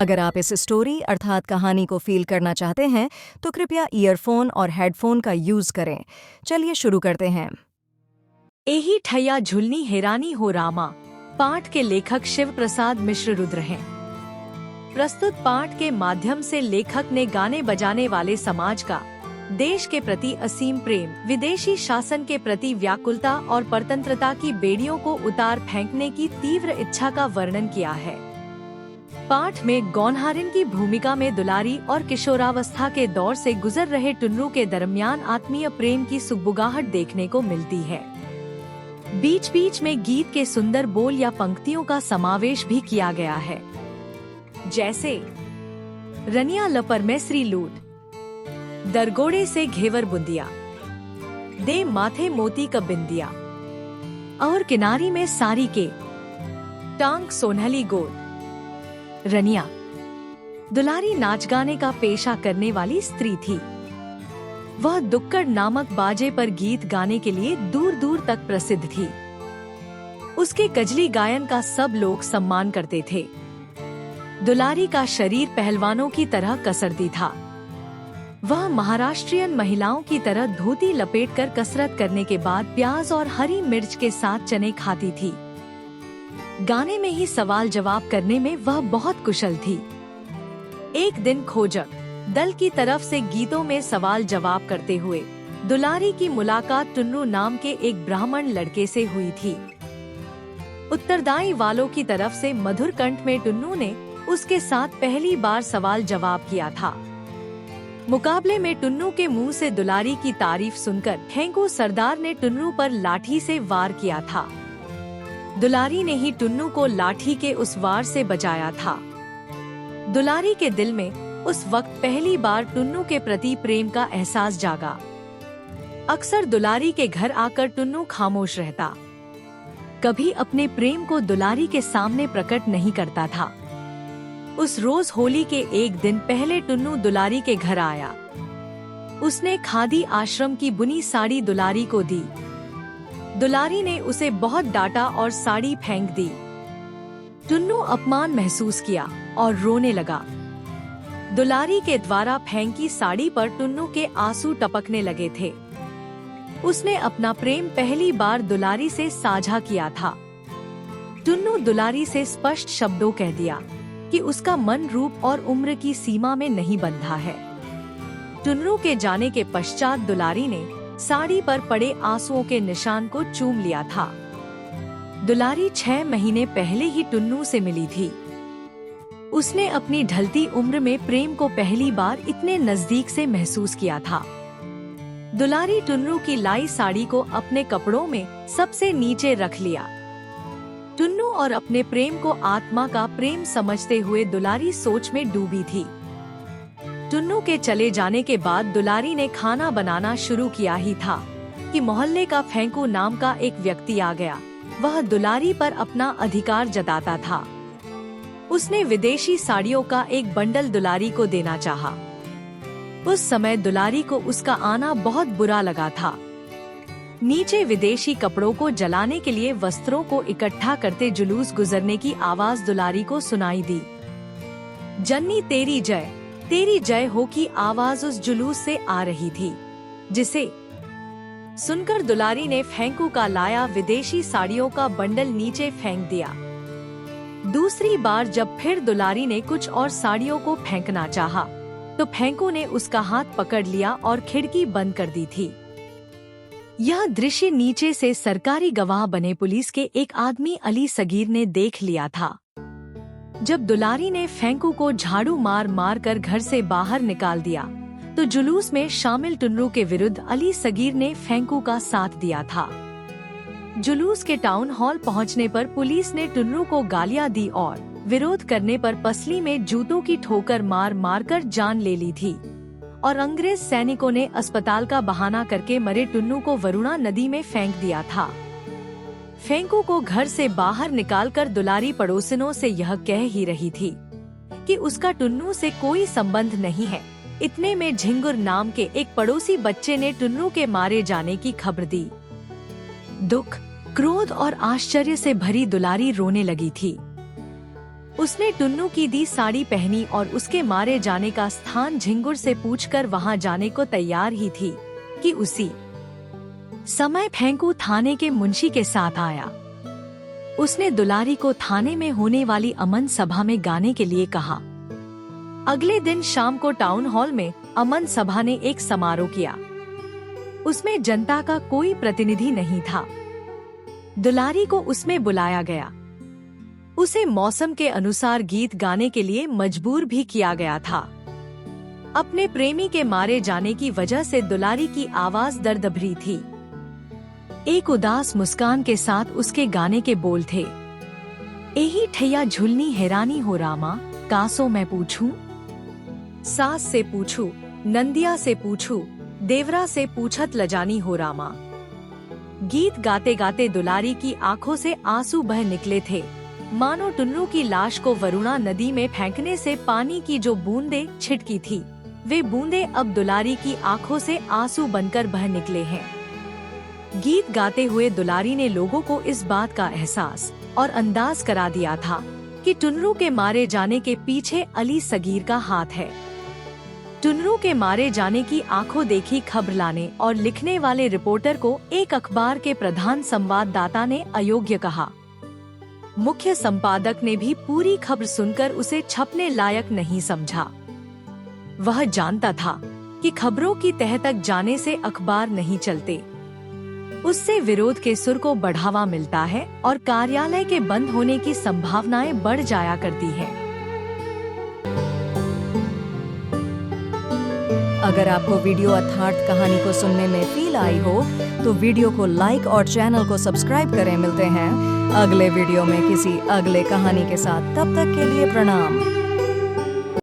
अगर आप इस स्टोरी अर्थात कहानी को फील करना चाहते हैं तो कृपया ईयरफोन और हेडफोन का यूज करें। चलिए शुरू करते हैं। एही ठैया झुलनी हेरानी हो रामा पाठ के लेखक शिव प्रसाद मिश्र रुद्र हैं। प्रस्तुत पाठ के माध्यम से लेखक ने गाने बजाने वाले समाज का देश के प्रति असीम प्रेम, विदेशी शासन के प्रति व्याकुलता और परतंत्रता की बेड़ियों को उतार फेंकने की तीव्र इच्छा का वर्णन किया है। पाठ में गौनहारिन की भूमिका में दुलारी और किशोरावस्था के दौर से गुजर रहे टुन्नू के दरमियान आत्मीय प्रेम की सुगबुगाहट देखने को मिलती है। बीच बीच में गीत के सुंदर बोल या पंक्तियों का समावेश भी किया गया है, जैसे रनिया लपर में श्री लूट, दरगोड़े से घेवर बुंदिया, दे माथे मोती का बिंदिया, और किनारी में सारी के टांग सोनहली गोद। रनिया दुलारी नाच गाने का पेशा करने वाली स्त्री थी। वह दुक्कड़ नामक बाजे पर गीत गाने के लिए दूर दूर तक प्रसिद्ध थी। उसके कजली गायन का सब लोग सम्मान करते थे। दुलारी का शरीर पहलवानों की तरह कसरती था। वह महाराष्ट्रियन महिलाओं की तरह धोती लपेटकर कसरत करने के बाद प्याज और हरी मिर्च के साथ चने खाती थी। गाने में ही सवाल जवाब करने में वह बहुत कुशल थी। एक दिन खोजक दल की तरफ से गीतों में सवाल जवाब करते हुए दुलारी की मुलाकात टुन्नू नाम के एक ब्राह्मण लड़के से हुई थी। उत्तरदाई वालों की तरफ से मधुर कंठ में टुन्नू ने उसके साथ पहली बार सवाल जवाब किया था। मुकाबले में टुन्नू के मुंह से दुलारी की तारीफ सुनकर फेंकू सरदार ने टुन्नू पर लाठी से वार किया था। दुलारी ने ही टुन्नू को लाठी के उस वार से बचाया था। दुलारी के दिल में उस वक्त पहली बार टुन्नू के प्रति प्रेम का एहसास जागा। अक्सर दुलारी के घर आकर टुन्नू खामोश रहता, कभी अपने प्रेम को दुलारी के सामने प्रकट नहीं करता था। उस रोज होली के एक दिन पहले टुन्नू दुलारी के घर आया। उसने खादी आश्रम की बुनी साड़ी दुलारी को दी। दुलारी ने उसे बहुत डांटा और साड़ी फेंक दी। टुन्नू अपमान महसूस किया और रोने लगा। दुलारी के द्वारा फेंकी साड़ी पर टुन्नू के आंसू टपकने लगे थे। उसने अपना प्रेम पहली बार दुलारी से साझा किया था। टुन्नू दुलारी से स्पष्ट शब्दों कह दिया कि उसका मन रूप और उम्र की सीमा में नहीं बंधा है। टुन्नू के जाने के पश्चात दुलारी ने साड़ी पर पड़े आंसुओं के निशान को चूम लिया था। दुलारी 6 महीने पहले ही टुन्नू से मिली थी। उसने अपनी ढलती उम्र में प्रेम को पहली बार इतने नजदीक से महसूस किया था। दुलारी टुन्नू की लाई साड़ी को अपने कपड़ों में सबसे नीचे रख लिया। टुन्नू और अपने प्रेम को आत्मा का प्रेम समझते हुए दुलारी सोच में डूबी थी। टुन्नू के चले जाने के बाद दुलारी ने खाना बनाना शुरू किया ही था कि मोहल्ले का फेंकू नाम का एक व्यक्ति आ गया। वह दुलारी पर अपना अधिकार जताता था। उसने विदेशी साड़ियों का एक बंडल दुलारी को देना चाहा। उस समय दुलारी को उसका आना बहुत बुरा लगा था। नीचे विदेशी कपड़ों को जलाने के लिए वस्त्रों को इकट्ठा करते जुलूस गुजरने की आवाज दुलारी को सुनाई दी। जन्नी तेरी जय हो की आवाज उस जुलूस से आ रही थी, जिसे सुनकर दुलारी ने फेंकू का लाया विदेशी साड़ियों का बंडल नीचे फेंक दिया। दूसरी बार जब फिर दुलारी ने कुछ और साड़ियों को फेंकना चाहा, तो फेंकू ने उसका हाथ पकड़ लिया और खिड़की बंद कर दी थी। यह दृश्य नीचे से सरकारी गवाह बने पुलिस के एक आदमी अली सगीर ने देख लिया था। जब दुलारी ने फेंकू को झाड़ू मार मार कर घर से बाहर निकाल दिया, तो जुलूस में शामिल टुन्नू के विरुद्ध अली सगीर ने फेंकू का साथ दिया था। जुलूस के टाउन हॉल पहुंचने पर पुलिस ने टुन्नू को गालियां दी और विरोध करने पर पसली में जूतों की ठोकर मार मार कर जान ले ली थी। और अंग्रेज सैनिकों ने अस्पताल का बहाना करके मरे टुन्नू को वरुणा नदी में फेंक दिया था। फेंकू को घर से बाहर निकालकर दुलारी पड़ोसिनों से यह कह ही रही थी कि उसका टुन्नू से कोई संबंध नहीं है। इतने में झिंगुर नाम के एक पड़ोसी बच्चे ने टुन्नू के मारे जाने की खबर दी। दुख, क्रोध और आश्चर्य से भरी दुलारी रोने लगी थी। उसने टुन्नू की दी साड़ी पहनी और उसके मारे जाने का स्थान झिंगुर से पूछकर वहां जाने को तैयार ही थी कि उसी समय फेंकू थाने के मुंशी के साथ आया। उसने दुलारी को थाने में होने वाली अमन सभा में गाने के लिए कहा। अगले दिन शाम को टाउन हॉल में अमन सभा ने एक समारोह किया। उसमें जनता का कोई प्रतिनिधि नहीं था। दुलारी को उसमें बुलाया गया। उसे मौसम के अनुसार गीत गाने के लिए मजबूर भी किया गया था। अपने प्रेमी के मारे जाने की वजह से दुलारी की आवाज दर्द भरी थी। एक उदास मुस्कान के साथ उसके गाने के बोल थे, एही ठैया झुलनी हैरानी हो रामा, कासो मैं पूछूं, सास से पूछूं, नंदिया से पूछूं, देवरा से पूछत लजानी हो रामा। गीत गाते गाते दुलारी की आंखों से आंसू बह निकले थे, मानो टुन्नू की लाश को वरुणा नदी में फेंकने से पानी की जो बूंदे छिटकी थी, वे बूंदे अब दुलारी की आंखों से आंसू बनकर बह निकले हैं। गीत गाते हुए दुलारी ने लोगों को इस बात का एहसास और अंदाज करा दिया था कि टुन्नू के मारे जाने के पीछे अली सगीर का हाथ है। टुन्नू के मारे जाने की आंखों देखी खबर लाने और लिखने वाले रिपोर्टर को एक अखबार के प्रधान संवाददाता ने अयोग्य कहा। मुख्य संपादक ने भी पूरी खबर सुनकर उसे छपने लायक नहीं समझा। वह जानता था कि खबरों की तह तक जाने से अखबार नहीं चलते, उससे विरोध के सुर को बढ़ावा मिलता है और कार्यालय के बंद होने की संभावनाएं बढ़ जाया करती हैं। अगर आपको वीडियो अर्थार्थ कहानी को सुनने में फील आई हो तो वीडियो को लाइक और चैनल को सब्सक्राइब करें। मिलते हैं अगले वीडियो में किसी अगले कहानी के साथ। तब तक के लिए प्रणाम।